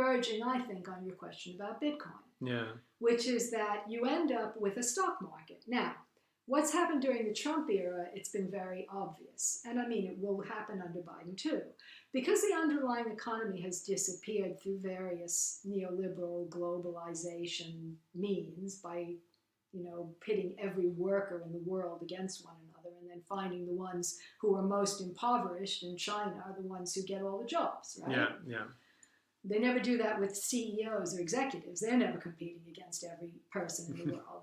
verging, I think, on your question about Bitcoin. Yeah. Which is that you end up with a stock market. Now, what's happened during the Trump era, it's been very obvious. And I mean, it will happen under Biden too. Because the underlying economy has disappeared through various neoliberal globalization means by, pitting every worker in the world against one another and then finding the ones who are most impoverished in China are the ones who get all the jobs, right? Yeah, yeah. They never do that with CEOs or executives. They're never competing against every person in the world.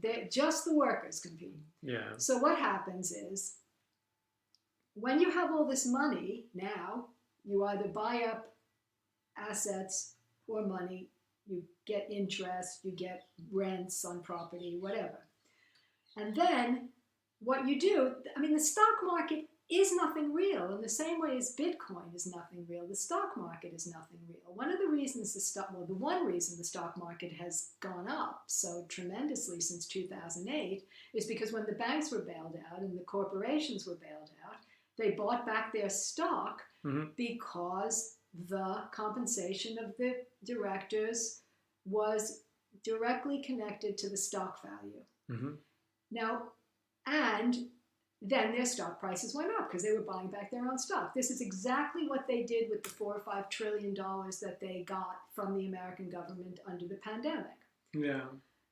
They're just the workers compete. Yeah. So what happens is, when you have all this money now, you either buy up assets or money, you get interest, you get rents on property, whatever. And then what you do, the stock market is nothing real in the same way as Bitcoin is nothing real. The stock market is nothing real. One of the reasons the one reason the stock market has gone up so tremendously since 2008 is because when the banks were bailed out and the corporations were bailed out, they bought back their stock because the compensation of the directors was directly connected to the stock value. Mm-hmm. Now, and then their stock prices went up because they were buying back their own stock. This is exactly what they did with the $4 or $5 trillion that they got from the American government under the pandemic. Yeah.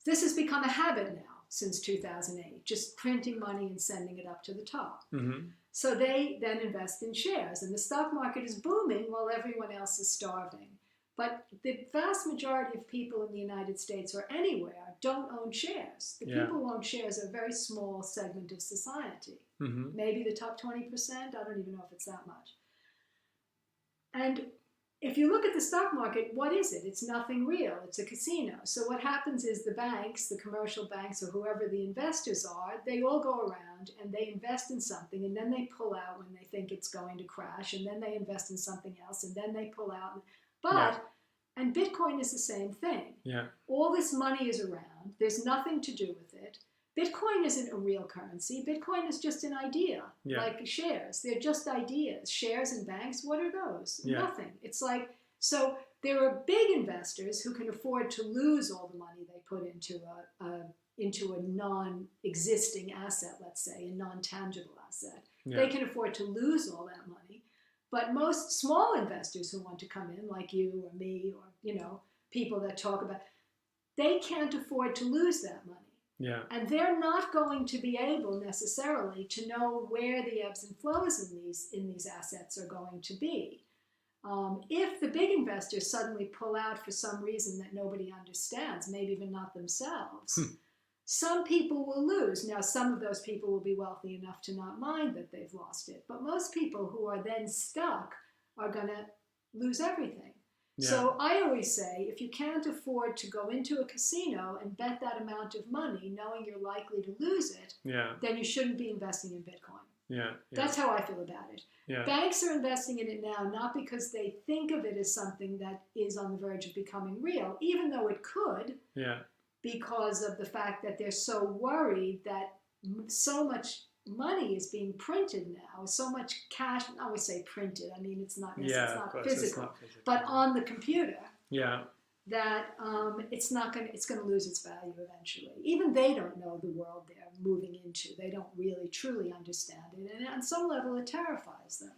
This has become a habit now since 2008, just printing money and sending it up to the top. Mm-hmm. So they then invest in shares, and the stock market is booming while everyone else is starving. But the vast majority of people in the United States or anywhere don't own shares. The people who own shares are a very small segment of society. Mm-hmm. Maybe the top 20%. I don't even know if it's that much. And if you look at the stock market, what is it? It's nothing real. It's a casino. So what happens is the banks, the commercial banks, or whoever the investors are, they all go around and they invest in something, and then they pull out when they think it's going to crash, and then they invest in something else, and then they pull out. And Bitcoin is the same thing. Yeah. All this money is around. There's nothing to do with it. Bitcoin isn't a real currency. Bitcoin is just an idea, like shares. They're just ideas. Shares in banks, what are those? Yeah. Nothing. It's like, so there are big investors who can afford to lose all the money they put into a non-existing asset, let's say, a non-tangible asset. Yeah. They can afford to lose all that money. But most small investors who want to come in, like you or me or, people that talk about, they can't afford to lose that money. Yeah. And they're not going to be able necessarily to know where the ebbs and flows in these assets are going to be. If the big investors suddenly pull out for some reason that nobody understands, maybe even not themselves, some people will lose. Now, some of those people will be wealthy enough to not mind that they've lost it. But most people who are then stuck are going to lose everything. Yeah. So I always say, if you can't afford to go into a casino and bet that amount of money, knowing you're likely to lose it, then you shouldn't be investing in Bitcoin. Yeah. That's how I feel about it. Yeah. Banks are investing in it now, not because they think of it as something that is on the verge of becoming real, even though it could. Yeah. Because of the fact that they're so worried that so much money is being printed now, so much cash. I always say printed. I mean, it's not physical, but on the computer. Yeah. That it's going to lose its value eventually. Even they don't know the world they're moving into. They don't really truly understand it, and on some level, it terrifies them.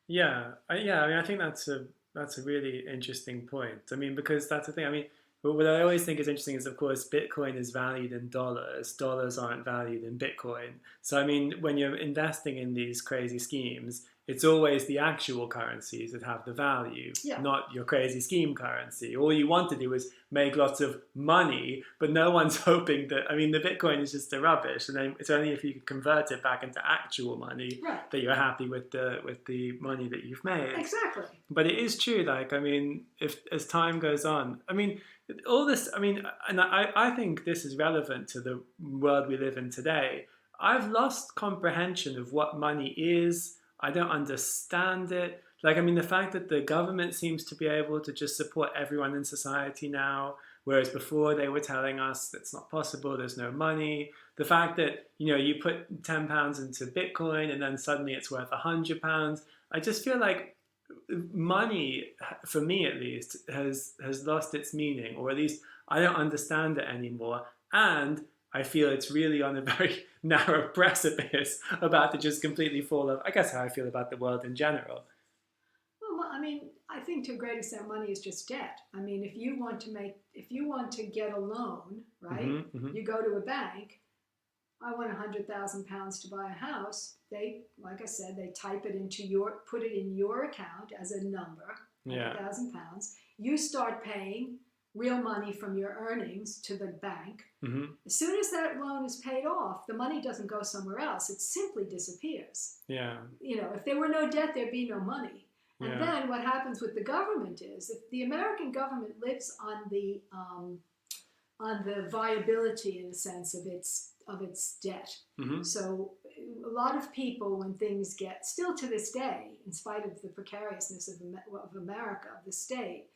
Yeah. I think that's a really interesting point. I mean, because that's the thing. I mean, what I always think is interesting is, of course, Bitcoin is valued in dollars. Dollars aren't valued in Bitcoin. So, I mean, when you're investing in these crazy schemes, it's always the actual currencies that have the value, not your crazy scheme currency. All you want to do is make lots of money, but no one's hoping that, I mean, the Bitcoin is just a rubbish. And then it's only if you convert it back into actual money that you're happy with the money that you've made. Exactly. But it is true, like, I mean, if as time goes on, I mean, all this, I mean, and I think this is relevant to the world we live in today. I've lost comprehension of what money is. I don't understand it. Like, I mean, the fact that the government seems to be able to just support everyone in society now, whereas before they were telling us that's not possible, there's no money. The fact that, you put £10 into Bitcoin and then suddenly it's worth £100. I just feel like money, for me at least, has lost its meaning, or at least I don't understand it anymore, and I feel it's really on a very narrow precipice about to just completely fall off. I guess how I feel about the world in general. Well, I mean, I think to a great extent, money is just debt. I mean, if you want to get a loan, right? You go to a bank. I want £100,000 to buy a house. They, like I said, they put it in your account as a number, £100,000. You start paying real money from your earnings to the bank. As soon as that loan is paid off, the money doesn't go somewhere else. It simply disappears. Yeah. If there were no debt, there'd be no money. And then what happens with the government is, if the American government lives on the viability, in a sense, of its debt. So a lot of people, when things get, still to this day, in spite of the precariousness of America, of the state,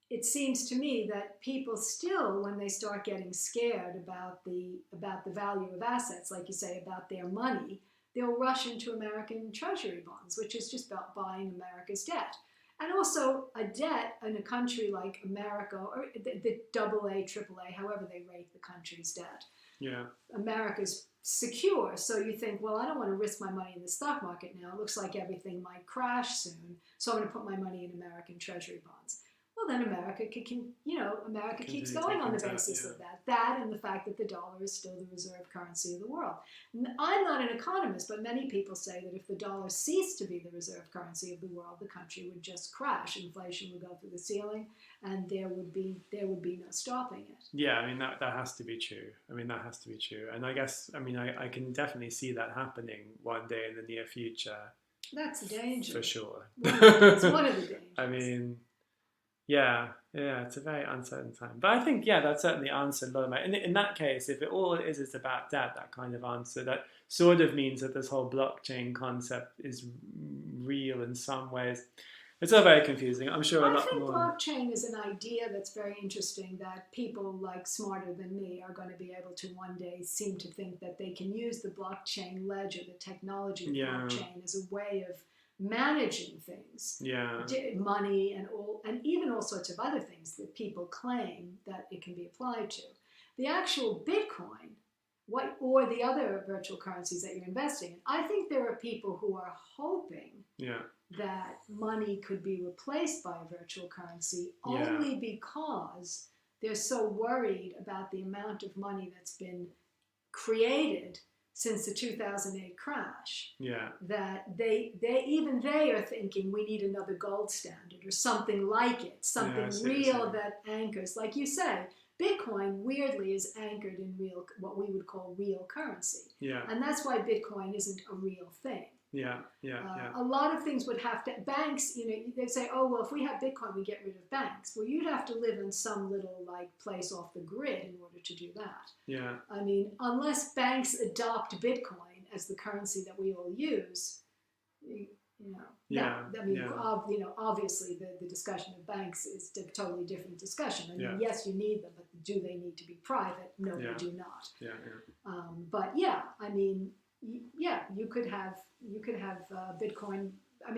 it seems to me that people still, when they start getting scared about the value of assets, like you say, about their money, they'll rush into American Treasury bonds, which is just about buying America's debt. And also a debt in a country like America, or the AA, AAA, however they rate the country's debt. Yeah. America's secure. So you think, well, I don't want to risk my money in the stock market now. It looks like everything might crash soon. So I'm going to put my money in American Treasury bonds. Well, then America keeps going on the basis of that. That and the fact that the dollar is still the reserve currency of the world. I'm not an economist, but many people say that if the dollar ceased to be the reserve currency of the world, the country would just crash. Inflation would go through the ceiling, and there would be no stopping it. Yeah, I mean, that has to be true. That has to be true. And I guess, I can definitely see that happening one day in the near future. That's the danger. For sure. It's one of the dangers. Yeah, it's a very uncertain time. But I think, that certainly answered a lot of my... In that case, if it all is about debt, that kind of answer, that sort of means that this whole blockchain concept is real in some ways. It's all very confusing. I'm sure a lot more... I think blockchain is an idea that's very interesting, that people like smarter than me are going to be able to one day seem to think that they can use the blockchain ledger, the technology of blockchain, as a way of managing things, money and even all sorts of other things that people claim that it can be applied to. The actual Bitcoin, or the other virtual currencies that you're investing in, I think there are people who are hoping that money could be replaced by a virtual currency only because they're so worried about the amount of money that's been created since the 2008 crash, that they are thinking we need another gold standard or something like it, something real that anchors. Like you say, Bitcoin weirdly is anchored in what we would call real currency, and that's why Bitcoin isn't a real thing. A lot of things would have to, banks, they say, oh, well, if we have Bitcoin, we get rid of banks. Well, you'd have to live in some little place off the grid in order to do that. Unless banks adopt Bitcoin as the currency that we all use, obviously the discussion of banks is a totally different discussion. Yes, you need them, but do they need to be private? No, they do not. But you could have Bitcoin. I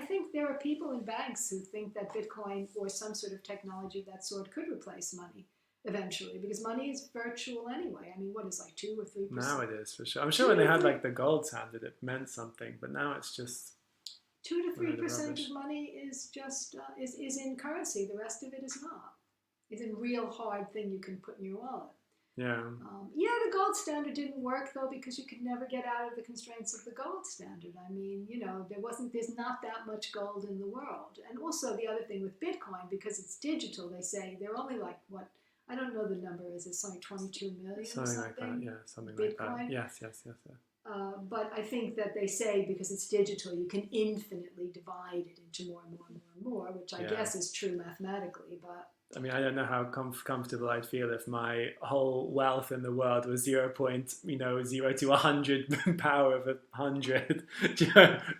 think there are people in banks who think that Bitcoin or some sort of technology of that sort could replace money eventually, because money is virtual anyway. What is 2 or 3%? Now it is, for sure. I'm sure when they had the gold standard, it meant something, but now it's just 2 to 3% of money is just is in currency. The rest of it is not. It's a real hard thing you can put in your wallet. The gold standard didn't work though, because you could never get out of the constraints of the gold standard. There's not that much gold in the world. And also the other thing with Bitcoin, because it's digital, they say they're only I don't know the number, is it 22 million something or something? like that, something Bitcoin? like that. Yes. But I think that they say because it's digital, you can infinitely divide it into more and more and more and more, which I guess is true mathematically, but... I don't know how comfortable I'd feel if my whole wealth in the world was 0 to 100 power of 100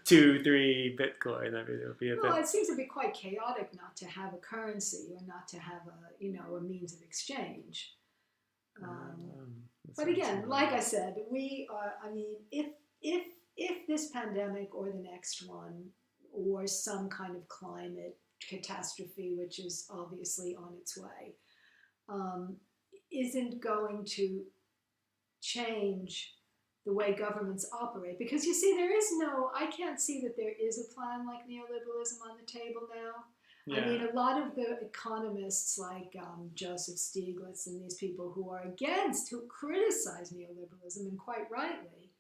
2, 3 Bitcoin. It would be a bit... Well, it seems to be quite chaotic not to have a currency or not to have a means of exchange. But again, like I said, we are. If this pandemic or the next one or some kind of climate catastrophe, which is obviously on its way, isn't going to change the way governments operate. Because you see, I can't see that there is a plan like neoliberalism on the table now. Yeah. I mean, a lot of the economists like Joseph Stiglitz and these people who criticize neoliberalism, and quite rightly,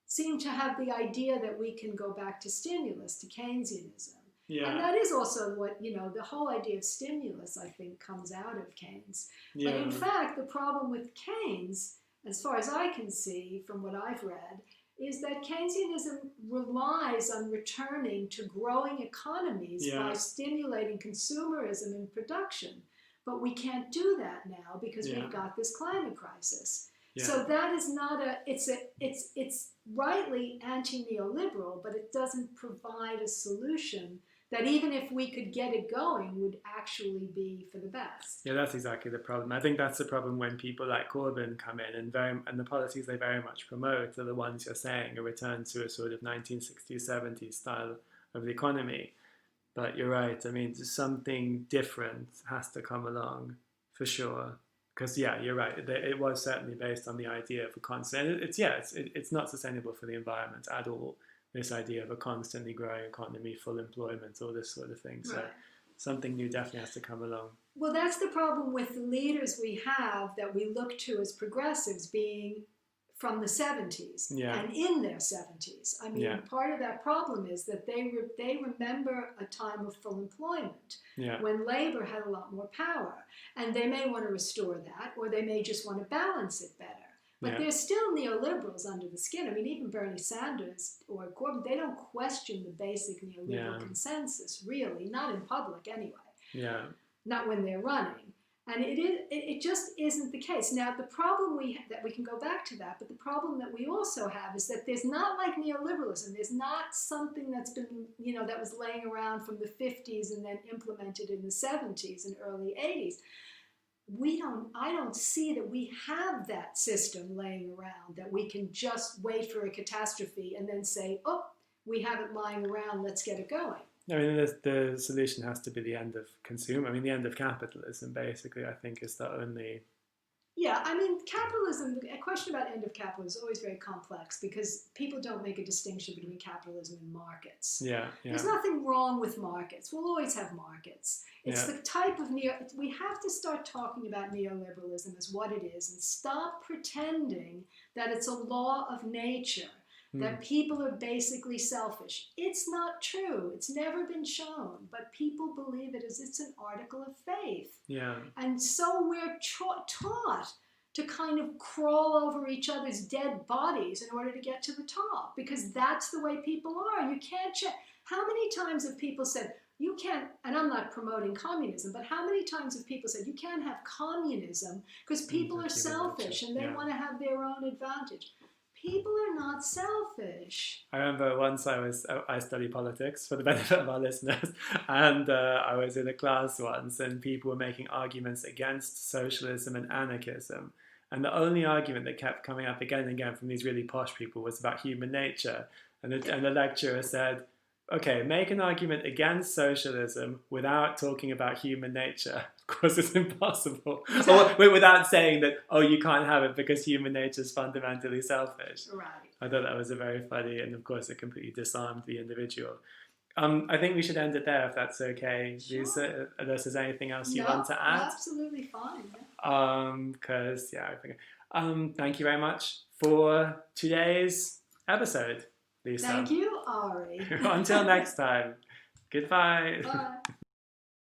seem to have the idea that we can go back to stimulus, to Keynesianism. Yeah. And that is also what, the whole idea of stimulus, I think, comes out of Keynes. Yeah. But in fact, the problem with Keynes, as far as I can see from what I've read, is that Keynesianism relies on returning to growing economies by stimulating consumerism and production. But we can't do that now because we've got this climate crisis. Yeah. So that is not it's rightly anti-neoliberal, but it doesn't provide a solution that even if we could get it going would actually be for the best. Yeah, that's exactly the problem. I think that's the problem when people like Corbyn come in and the policies they very much promote are the ones you're saying, a return to a sort of 1960s, 70s style of the economy. But you're right. I mean, something different has to come along for sure. Because you're right. It was certainly based on the idea of a constant. It's not sustainable for the environment at all. This idea of a constantly growing economy, full employment, all this sort of thing. So something new definitely has to come along. Well, that's the problem with the leaders we have that we look to as progressives being from the 70s and in their 70s. I mean, part of that problem is that they remember a time of full employment when labor had a lot more power. And they may want to restore that, or they may just want to balance it better. But there's still neoliberals under the skin. I mean, even Bernie Sanders or Corbyn, they don't question the basic neoliberal consensus, really, not in public anyway. Yeah. Not when they're running. And it just isn't the case. Now, the problem that we can go back to that, but the problem that we also have is that there's not like neoliberalism. There's not something that's been, that was laying around from the 50s and then implemented in the 70s and early 80s. I don't see that we have that system laying around that we can just wait for a catastrophe and then say, oh, we have it lying around, let's get it going. I mean, the solution has to be the end of consumer. I mean, the end of capitalism, basically, I think is the only... Yeah, I mean, capitalism, a question about end of capitalism is always very complex because people don't make a distinction between capitalism and markets. There's nothing wrong with markets. We'll always have markets. It's the type of we have to start talking about neoliberalism as what it is and stop pretending that it's a law of nature, that people are basically selfish. It's not true. It's never been shown, but people believe it as it's an article of faith. And so we're taught to kind of crawl over each other's dead bodies in order to get to the top, because that's the way people are. You can't How many times have people said, you can't, and I'm not promoting communism, but how many times have people said, you can't have communism because people are selfish and they want to have their own advantage. People are not selfish. I remember once I studied politics for the benefit of our listeners, and I was in a class once and people were making arguments against socialism and anarchism. And the only argument that kept coming up again and again from these really posh people was about human nature. And the lecturer said, okay, make an argument against socialism without talking about human nature. Of course, it's impossible. Or without saying that, oh, you can't have it because human nature is fundamentally selfish. Right. I thought that was a very funny, and of course, it completely disarmed the individual. I think we should end it there if that's okay. Sure. Unless there's anything else you want to add. Absolutely fine. Because, I think. Thank you very much for today's episode, Lisa. Thank you, Ari. Until next time. Goodbye. Bye.